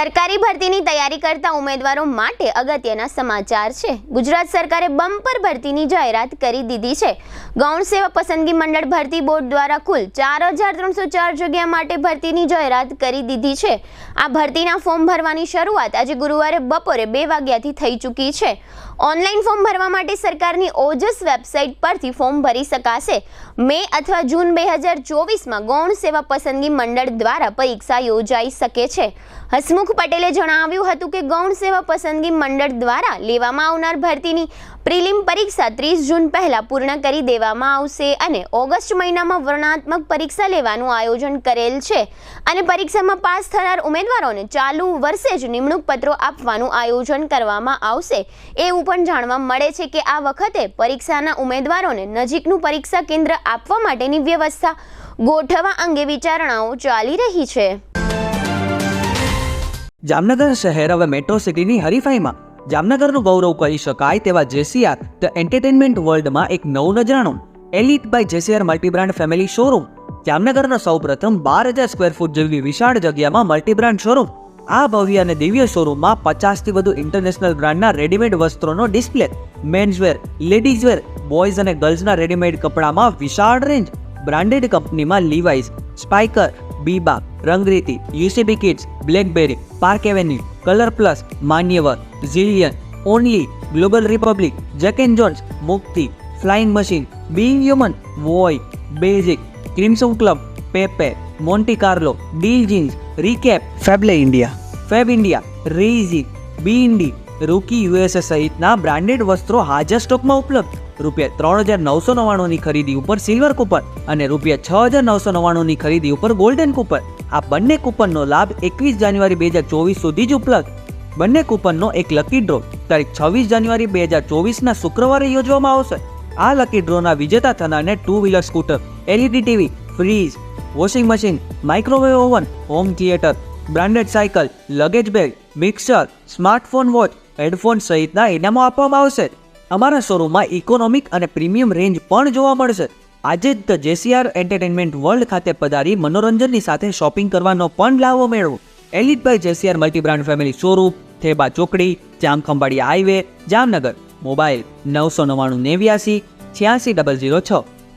સરકારી ભરતીની તૈયારી કરતા ઉમેદવારો માટે અગત્યના સમાચાર છે। ગુજરાત સરકારે બમ્પર ભરતીની જાહેરાત કરી દીધી છે। ગૌણ સેવા પસંદગી મંડળ ભરતી બોર્ડ દ્વારા કુલ 4304 જગ્યા માટે ભરતીની જાહેરાત કરી દીધી છે। આ ભરતીના ફોર્મ ભરવાની શરૂઆત આજે ગુરુવારે બપોરે 2 વાગ્યાથી થઈ ચૂકી છે। ઓનલાઈન ફોર્મ ભરવા માટે સરકારની ઓજસ વેબસાઇટ પરથી ફોર્મ ભરી શકાશે। મે અથવા જૂન 2024માં ગૌણ સેવા પસંદગી મંડળ દ્વારા પરીક્ષા યોજાઈ શકે છે। હસમુખ પટેલે જણાવ્યું હતું કે ગૌણ સેવા પસંદગી મંડળ દ્વારા લેવામાં આવનાર ભરતીની પ્રિલિમ પરીક્ષા 30 જૂન પહેલા પૂર્ણ કરી દેવામાં આવશે અને ઓગસ્ટ મહિનામાં વર્ણનાત્મક પરીક્ષા લેવાનું આયોજન કરેલ છે અને પરીક્ષામાં પાસ થનાર ઉમેદવારોને ચાલુ વર્ષે જ નિમણૂક પત્રો આપવાનું આયોજન કરવામાં આવશે। એવું પણ જાણવા મળે છે કે આ વખતે પરીક્ષાના ઉમેદવારોને નજીકનું પરીક્ષા કેન્દ્ર આપવા માટેની વ્યવસ્થા ગોઠવવા અંગે વિચારણાઓ ચાલી રહી છે। જામનગર શહેર હવે મેટ્રો સિટીની હરીફાઈમાં જામનગરનું ગૌરવ કરી શકાય તેવા જેસીઆર ધ એન્ટરટેનમેન્ટ વર્લ્ડમાં એક નવું નજરાણું elite by જેસીઆર multi brand family showroom. જામનગરનો સૌપ્રથમ 12000 સ્ક્વેર ફૂટ જેવી વિશાળ જગ્યામાં મલ્ટીબ્રાન્ડ શોરૂમ। આ ભવ્ય અને દિવ્ય શોરૂમમાં 50થી વધુ ઇન્ટરનેશનલ બ્રાન્ડના રેડીમેડ વસ્ત્રોનો ડિસ્પ્લે, મેન્સવેર, લેડીઝવેર, બોયઝ અને ગર્લ્સના રેડીમેડ કપડામાં વિશાળ રેન્જ, બ્રાન્ડેડ કંપનીમાં Levi's, Spykar, Biba, Rangriti, UCB kids, Blackberry, Park Avenue, Color Plus, Manyavar, ઝિલિયન, Only, Global Republic, Jack and Jones, Mukti, Flying Machine, Being Human, વોય, Basic, Crimson Club, Pepe, Monte Carlo, Deal Jeans, Recap, ફેબલે India, Fab India, રેઝી, બીઇન્ડી, Rookie USA સહિતના branded વસ્ત્રો હાજર સ્ટોકમાં ઉપલબ્ધ। ₹3999ની ખરીદી ઉપર સિલ્વર કૂપન અને ₹6999ની ખરીદી ઉપર ગોલ્ડન કૂપન। આ બંને કૂપનનો લાભ 21 જાન્યુઆરી 2024 સુધી જ ઉપલબ્ધ। બંને કૂપનનો એક લકી ડ્રો તારીખ 26 જાન્યુઆરી 2024ના શુક્રવારે યોજવામાં આવશે। આ લકી ડ્રોના વિજેતા થનારને 2 wheeler scooter, LED TV, fridge, washing machine, microwave oven, home theatre, branded cycle, luggage bag, mixer, smartphone watch, headphone સહિતના ઇનામો આપવામાં આવશે। અમારા શોરૂમમાં ઇકોનોમિક અને પ્રીમિયમ રેન્જ પણ જોવા મળશે। આજે જ ધ જેસીઆર એન્ટરટેનમેન્ટ વર્લ્ડ ખાતે પધારી મનોરંજનની સાથે શોપિંગ કરવાનો પણ લાવો મેળવો। Elite by જેસીઆર multi brand family showroom, Theba ચોકડી, જામખંભાળિયા હાઈવે, જામનગર। મોબાઈલ 999 89 86 006।